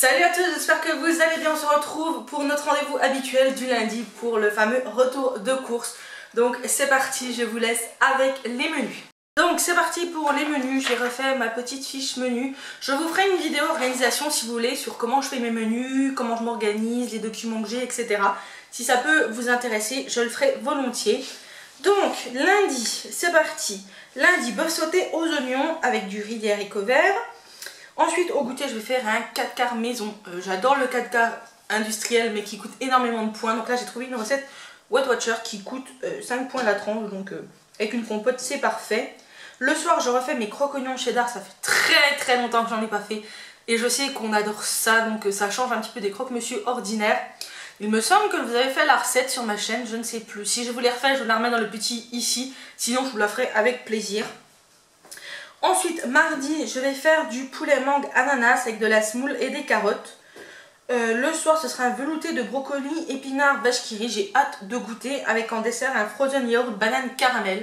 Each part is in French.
Salut à tous, j'espère que vous allez bien. On se retrouve pour notre rendez-vous habituel du lundi pour le fameux retour de course. Donc c'est parti, je vous laisse avec les menus. Donc c'est parti pour les menus, j'ai refait ma petite fiche menu. Je vous ferai une vidéo organisation si vous voulez sur comment je fais mes menus, comment je m'organise, les documents que j'ai, etc. Si ça peut vous intéresser, je le ferai volontiers. Donc lundi, c'est parti. Lundi, bœuf sauté aux oignons avec du riz et haricots verts. Ensuite au goûter je vais faire un 4 quarts maison. J'adore le 4 quarts industriel mais qui coûte énormément de points. Donc là j'ai trouvé une recette Weight Watcher qui coûte 5 points la tranche. Donc avec une compote c'est parfait. Le soir je refais mes croque-oignons cheddar. Ça fait très longtemps que j'en ai pas fait. Et je sais qu'on adore ça. Donc ça change un petit peu des croque-monsieur ordinaires. Il me semble que vous avez fait la recette sur ma chaîne. Je ne sais plus. Si je vous les refais je vous la remets dans le petit ici. Sinon je vous la ferai avec plaisir. Ensuite, mardi, je vais faire du poulet mangue ananas avec de la semoule et des carottes. Le soir, ce sera un velouté de brocoli, épinards, vache qui rit. J'ai hâte de goûter avec en dessert un frozen yaourt banane caramel.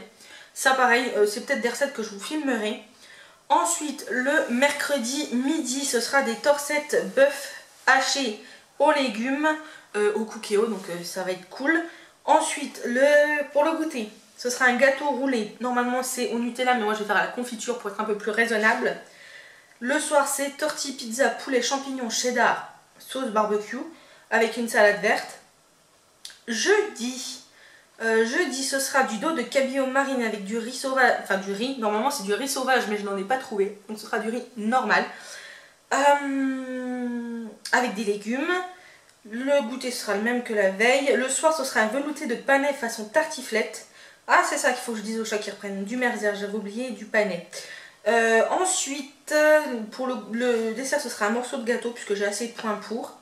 Ça, pareil, c'est peut-être des recettes que je vous filmerai. Ensuite, le mercredi midi, ce sera des torsettes bœuf hachées aux légumes, au cookéo, donc ça va être cool. Ensuite, pour le goûter, ce sera un gâteau roulé. Normalement c'est au Nutella mais moi je vais faire à la confiture pour être un peu plus raisonnable. Le soir c'est tortille pizza poulet champignons cheddar sauce barbecue avec une salade verte. Jeudi ce sera du dos de cabillaud mariné avec du riz sauvage. Enfin du riz, normalement c'est du riz sauvage mais je n'en ai pas trouvé. Donc ce sera du riz normal. Avec des légumes. Le goûter sera le même que la veille. Le soir ce sera un velouté de panais façon tartiflette. Ah, c'est ça qu'il faut que je dise aux chats qui reprennent. Du merzer, j'avais oublié, du panais. Ensuite, pour le dessert, ce sera un morceau de gâteau, puisque j'ai assez de points pour.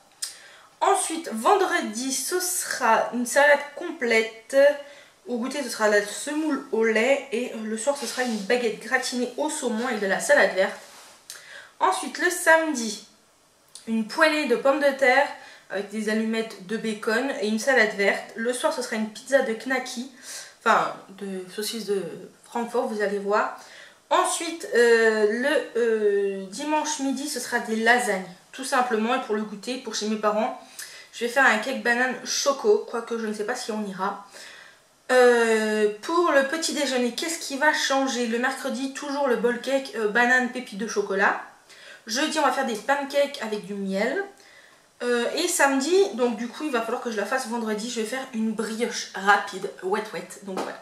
Ensuite, vendredi, ce sera une salade complète. Au goûter, ce sera la semoule au lait. Et le soir, ce sera une baguette gratinée au saumon et de la salade verte. Ensuite, le samedi, une poêlée de pommes de terre avec des allumettes de bacon et une salade verte. Le soir, ce sera une pizza de knacky. Enfin, de saucisses de Francfort, vous allez voir. Ensuite, le dimanche midi, ce sera des lasagnes. Tout simplement, et pour le goûter, pour chez mes parents, je vais faire un cake banane choco. Quoique, je ne sais pas si on ira. Pour le petit déjeuner, qu'est-ce qui va changer? Le mercredi, toujours le bol cake banane pépites de chocolat. Jeudi, on va faire des pancakes avec du miel. Et samedi, donc du coup il va falloir que je la fasse vendredi, je vais faire une brioche rapide, wet. Donc voilà,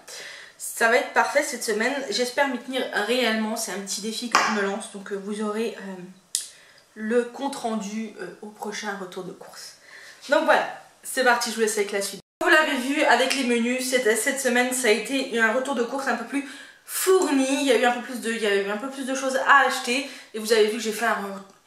ça va être parfait cette semaine, j'espère m'y tenir réellement, c'est un petit défi que je me lance. Donc vous aurez le compte rendu au prochain retour de course. Donc voilà, c'est parti, je vous laisse avec la suite. Vous l'avez vu avec les menus, cette semaine ça a été un retour de course un peu plus fourni, il y a eu un peu plus de choses à acheter. Et vous avez vu que j'ai fait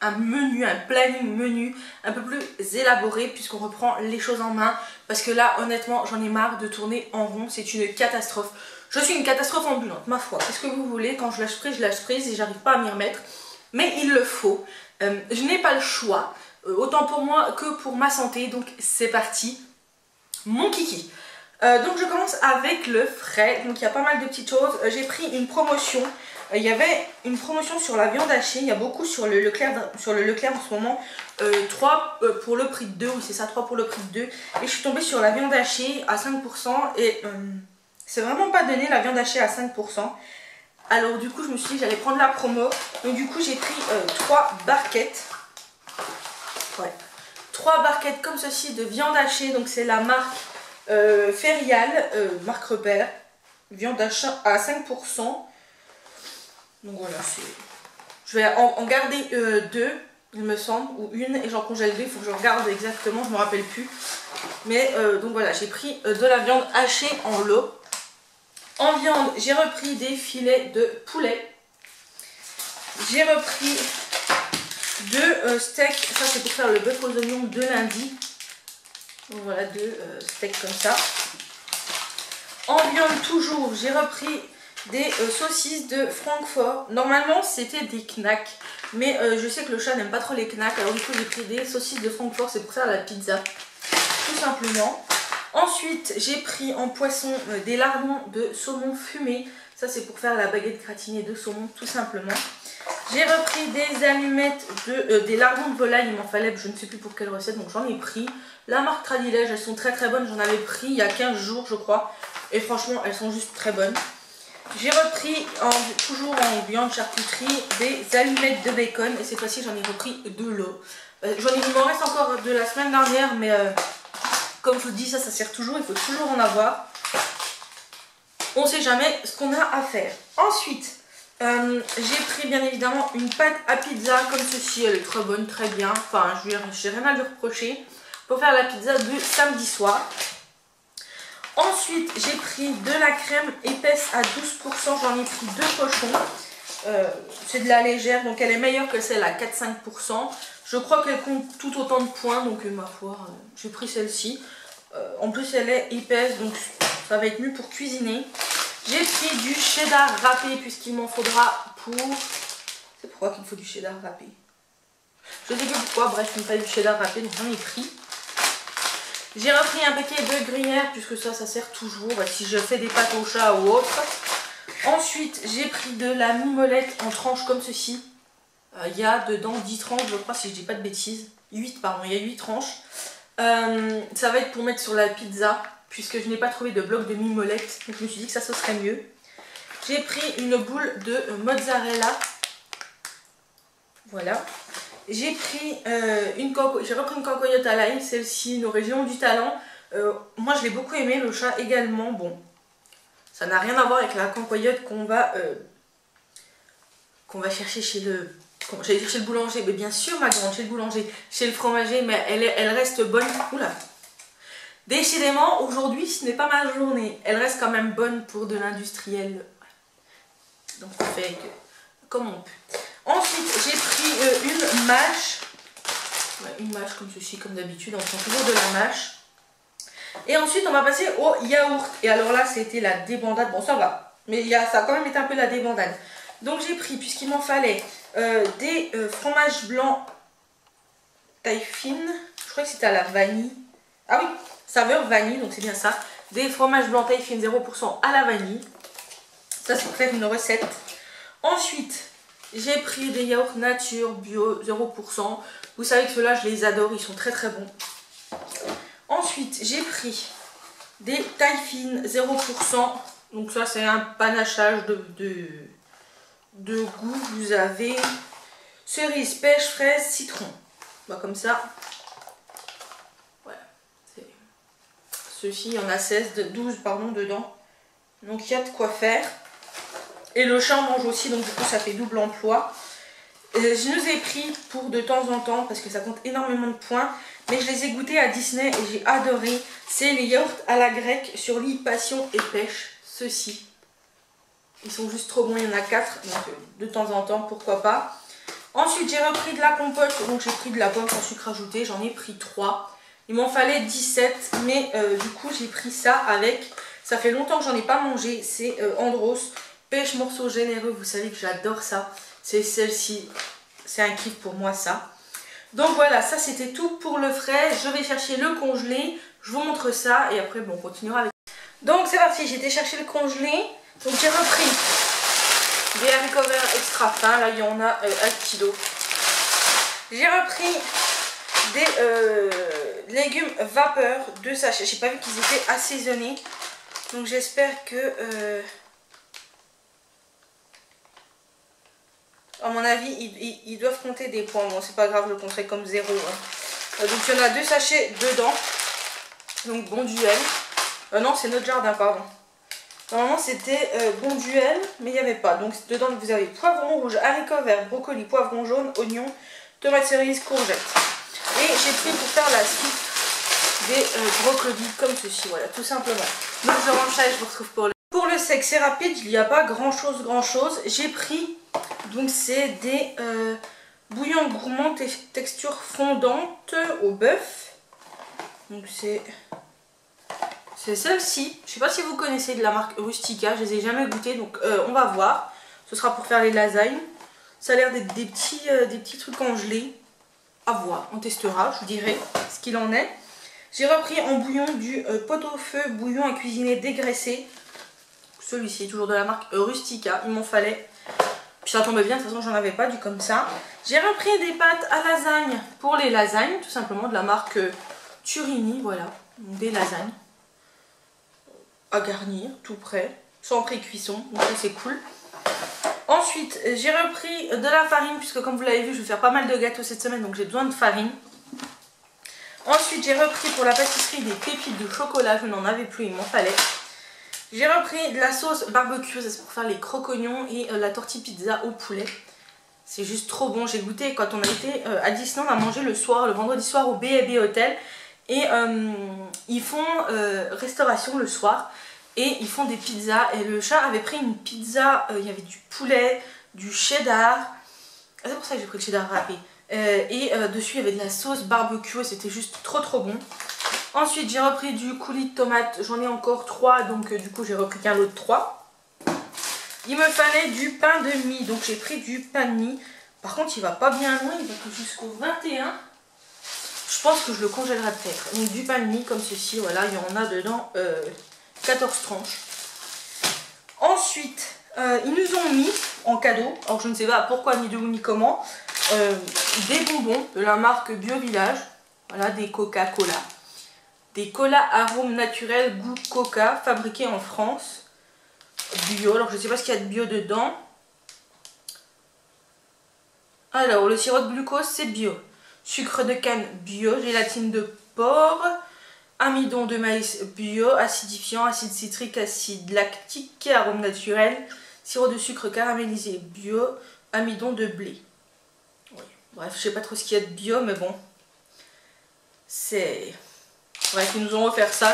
un menu, un planning menu un peu plus élaboré puisqu'on reprend les choses en main. Parce que là honnêtement j'en ai marre de tourner en rond, c'est une catastrophe. Je suis une catastrophe ambulante, ma foi. Qu'est-ce que vous voulez, quand je lâche prise et j'arrive pas à m'y remettre. Mais il le faut, je n'ai pas le choix, autant pour moi que pour ma santé. Donc c'est parti, mon kiki. Donc je commence avec le frais, donc il y a pas mal de petites choses. J'ai pris une promotion, il y avait une promotion sur la viande hachée, il y a beaucoup sur le Leclerc en ce moment, 3 pour le prix de 2, oui c'est ça, 3 pour le prix de 2. Et je suis tombée sur la viande hachée à 5% et c'est vraiment pas donné la viande hachée à 5%. Alors du coup je me suis dit que j'allais prendre la promo, donc du coup j'ai pris 3 barquettes. Ouais, 3 barquettes comme ceci de viande hachée, donc c'est la marque Ferial, marque repère, viande d'achat à 5%. Donc voilà, je vais en garder 2 il me semble, ou une, et j'en congèle 2, il faut que je regarde exactement, je me rappelle plus. Mais donc voilà, j'ai pris de la viande hachée en lot. En viande, j'ai repris des filets de poulet. J'ai repris 2 steaks, ça c'est pour faire le bœuf aux oignons de lundi. Donc voilà, 2 steaks comme ça. En viande toujours, j'ai repris des saucisses de Francfort. Normalement c'était des knacks, mais je sais que le chat n'aime pas trop les knacks. Alors du coup j'ai pris des saucisses de Francfort, c'est pour ça la pizza, tout simplement. Ensuite j'ai pris en poisson des lardons de saumon fumé. Ça c'est pour faire la baguette gratinée de saumon, tout simplement. J'ai repris des allumettes, des lardons de volaille, il m'en fallait, je ne sais plus pour quelle recette, donc j'en ai pris. La marque Tradilège, elles sont très très bonnes, j'en avais pris il y a 15 jours je crois. Et franchement, elles sont juste très bonnes. J'ai repris, toujours en viande charcuterie, des allumettes de bacon. Et cette fois-ci, j'en ai repris de l'eau. Il m'en reste encore de la semaine dernière, mais comme je vous dis, ça sert toujours, il faut toujours en avoir. On ne sait jamais ce qu'on a à faire. Ensuite, j'ai pris bien évidemment une pâte à pizza comme ceci. Elle est très bonne, très bien. Enfin, je n'ai rien à lui reprocher. Pour faire la pizza de samedi soir. Ensuite, j'ai pris de la crème épaisse à 12%. J'en ai pris 2 pochons. C'est de la légère, donc elle est meilleure que celle à 4-5%. Je crois qu'elle compte tout autant de points, donc ma foi, j'ai pris celle-ci. En plus, elle est épaisse, donc ça va être mieux pour cuisiner. J'ai pris du cheddar râpé, puisqu'il m'en faudra pour... C'est pourquoi qu'il me faut du cheddar râpé? Je sais pas pourquoi, bref, il me fallait du cheddar râpé, donc j'en ai pris. J'ai repris un paquet de gruyère, puisque ça sert toujours, si je fais des pâtes au chat ou autre. Ensuite, j'ai pris de la mimolette en tranches comme ceci. Il y a dedans 10 tranches, je crois, si je dis pas de bêtises. 8, pardon, il y a 8 tranches. Ça va être pour mettre sur la pizza, puisque je n'ai pas trouvé de bloc de mimolette. Donc je me suis dit que ça ce serait mieux. J'ai pris une boule de mozzarella. Voilà. J'ai repris une cancoyotte à l'ail, celle-ci, nos régions du talent. Moi je l'ai beaucoup aimé, le chat également. Bon, ça n'a rien à voir avec la cancoyotte qu'on va chercher chez le... J'allais dire chez le boulanger, mais bien sûr ma grande, chez le boulanger, chez le fromager, mais elle reste bonne. Oula! Décidément, aujourd'hui ce n'est pas ma journée. Elle reste quand même bonne pour de l'industriel. Donc on fait comme on peut. Ensuite, j'ai pris une mâche. Une mâche comme ceci, comme d'habitude, on prend toujours de la mâche. Et ensuite, on va passer au yaourt. Et alors là, c'était la débandade. Bon, ça va. Mais ça a quand même été un peu la débandade. Donc j'ai pris, puisqu'il m'en fallait, des fromages blancs taille fine. Je crois que c'était à la vanille. Ah oui, saveur vanille, donc c'est bien ça. Des fromages blancs taille fine 0% à la vanille. Ça, c'est pour faire une recette. Ensuite, j'ai pris des yaourts nature, bio, 0%. Vous savez que ceux-là, je les adore, ils sont très très bons. Ensuite, j'ai pris des tailles fines, 0%. Donc ça, c'est un panachage de goût. Vous avez cerise, pêche, fraise, citron. Bah, comme ça. Voilà. Ceux-ci, il y en a 12 pardon, dedans. Donc il y a de quoi faire. Et le chat mange aussi, donc du coup ça fait double emploi. Je nous ai pris pour de temps en temps, parce que ça compte énormément de points. Mais je les ai goûtés à Disney et j'ai adoré. C'est les yaourts à la grecque sur lit, passion et pêche. Ceux-ci. Ils sont juste trop bons, il y en a 4. Donc de temps en temps, pourquoi pas. Ensuite j'ai repris de la compote, donc j'ai pris de la pomme sans sucre ajouté. J'en ai pris 3. Il m'en fallait 17, mais du coup j'ai pris ça avec... Ça fait longtemps que j'en ai pas mangé, c'est Andros. Pêche morceau généreux, vous savez que j'adore ça. C'est celle-ci, c'est un kiff pour moi ça. Donc voilà, ça c'était tout pour le frais. Je vais chercher le congelé, je vous montre ça et après bon, on continuera avec... Donc c'est parti, j'ai été chercher le congelé. Donc j'ai repris des haricots verts extra fins, là il y en a 1 kg. J'ai repris des légumes vapeur, 2 sachets. J'ai pas vu qu'ils étaient assaisonnés. Donc j'espère que... à mon avis, ils doivent compter des points. Bon, c'est pas grave, je le compterai comme 0. Hein. Donc, il y en a 2 sachets dedans. Donc, Bonduelle. Non, c'est notre jardin, pardon. Normalement, c'était Bonduelle, mais il n'y avait pas. Donc, dedans, vous avez poivron rouge, haricots verts, brocoli, poivron jaune, oignon, tomates cerises, courgettes. Et j'ai pris pour faire la soupe des brocolis comme ceci. Voilà, tout simplement. Donc, je range ça et je vous retrouve pour le... Pour le sec, c'est rapide. Il n'y a pas grand-chose. J'ai pris... Donc c'est des bouillons gourmands texture fondante au bœuf. Donc c'est celle-ci. Je sais pas si vous connaissez de la marque Rustica. Je les ai jamais goûtées. Donc on va voir. Ce sera pour faire les lasagnes. Ça a l'air d'être des petits trucs congelés. À voir. On testera. Je vous dirai ce qu'il en est. J'ai repris en bouillon du pot-au-feu bouillon à cuisiner dégraissé. Celui-ci est toujours de la marque Rustica. Il m'en fallait Puis ça tombait bien, de toute façon j'en avais pas du comme ça. J'ai repris des pâtes à lasagne pour les lasagnes, tout simplement de la marque Turini, voilà. Des lasagnes à garnir, tout prêt, sans pré-cuisson, donc ça c'est cool. Ensuite, j'ai repris de la farine, puisque comme vous l'avez vu, je vais faire pas mal de gâteaux cette semaine, donc j'ai besoin de farine. Ensuite, j'ai repris pour la pâtisserie des pépites de chocolat, je n'en avais plus, il m'en fallait. J'ai repris de la sauce barbecue, c'est pour faire les croque-oignons et la tortille pizza au poulet. C'est juste trop bon, j'ai goûté quand on a été à Disneyland à manger le soir, le vendredi soir au B&B Hotel. Et ils font restauration le soir. Et ils font des pizzas. Et le chat avait pris une pizza. Il y avait du poulet, du cheddar. C'est pour ça que j'ai pris le cheddar râpé. Dessus il y avait de la sauce barbecue. Et c'était juste trop bon. Ensuite j'ai repris du coulis de tomate. J'en ai encore 3. Donc du coup j'ai repris qu'un lot de 3. Il me fallait du pain de mie. Donc j'ai pris du pain de mie. Par contre il va pas bien loin. Il va que jusqu'au 21. Je pense que je le congèlerai peut-être. Donc du pain de mie comme ceci. Voilà, il y en a dedans 14 tranches. Ensuite, ils nous ont mis en cadeau, alors je ne sais pas pourquoi ni d'où ni comment, des bonbons de la marque Bio Village. Voilà, des Coca-Cola. Des cola arômes naturels goût coca, fabriqués en France. Bio, alors je ne sais pas ce qu'il y a de bio dedans. Alors, le sirop de glucose, c'est bio. Sucre de canne bio, gélatine de porc. Amidon de maïs bio, acidifiant, acide citrique, acide lactique, arôme naturel, sirop de sucre caramélisé bio, amidon de blé. Oui. Bref, je sais pas trop ce qu'il y a de bio, mais bon. C'est... Bref, ils nous ont offert ça.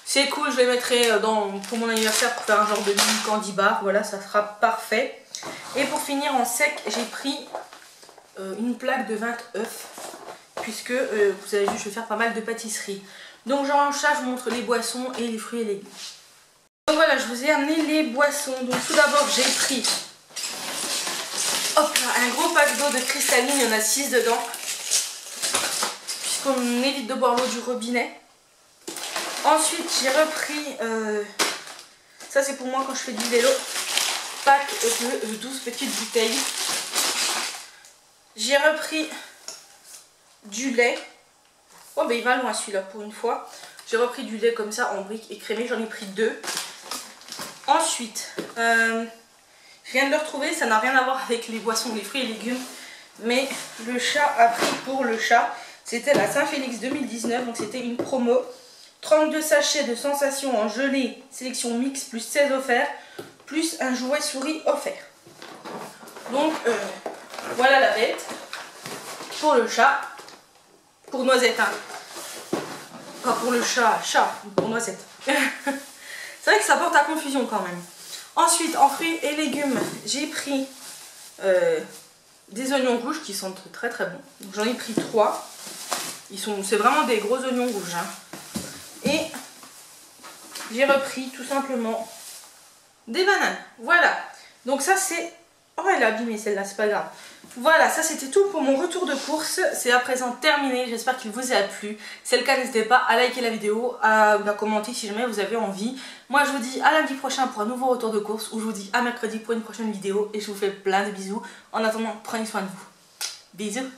C'est cool, je les mettrai pour mon anniversaire pour faire un genre de mini candy bar. Voilà, ça sera parfait. Et pour finir en sec, j'ai pris une plaque de 20 œufs. Puisque, vous avez vu, je vais faire pas mal de pâtisserie. Donc genre ça, je vous montre les boissons et les fruits et légumes. Donc voilà, je vous ai amené les boissons. Donc tout d'abord, j'ai pris hop là, un gros pack d'eau de cristalline, il y en a 6 dedans. Puisqu'on évite de boire l'eau du robinet. Ensuite, j'ai repris, ça c'est pour moi quand je fais du vélo, pack de 12 petites bouteilles. J'ai repris du lait. Oh ben il va loin celui-là pour une fois. J'ai repris du lait comme ça en briques écrémé, j'en ai pris 2. Ensuite, je viens de le retrouver, ça n'a rien à voir avec les boissons, les fruits et légumes. Mais le chat a pris pour le chat, c'était la Saint-Félix 2019, donc c'était une promo. 32 sachets de sensations en gelée, sélection mix, plus 16 offerts, plus un jouet souris offert. Donc voilà la bête pour le chat. Pour Noisette, hein. Pas pour le chat, pour Noisette. C'est vrai que ça porte à confusion quand même. Ensuite, en fruits et légumes, j'ai pris des oignons rouges qui sont très bons. J'en ai pris 3. C'est vraiment des gros oignons rouges. Hein. Et j'ai repris tout simplement des bananes. Voilà. Donc ça c'est... Oh, elle est abîmée celle-là, c'est pas grave. Voilà, ça c'était tout pour mon retour de course. C'est à présent terminé, j'espère qu'il vous a plu. Si c'est le cas, n'hésitez pas à liker la vidéo, à commenter si jamais vous avez envie. Moi je vous dis à lundi prochain pour un nouveau retour de course, ou je vous dis à mercredi pour une prochaine vidéo. Et je vous fais plein de bisous. En attendant, prenez soin de vous. Bisous.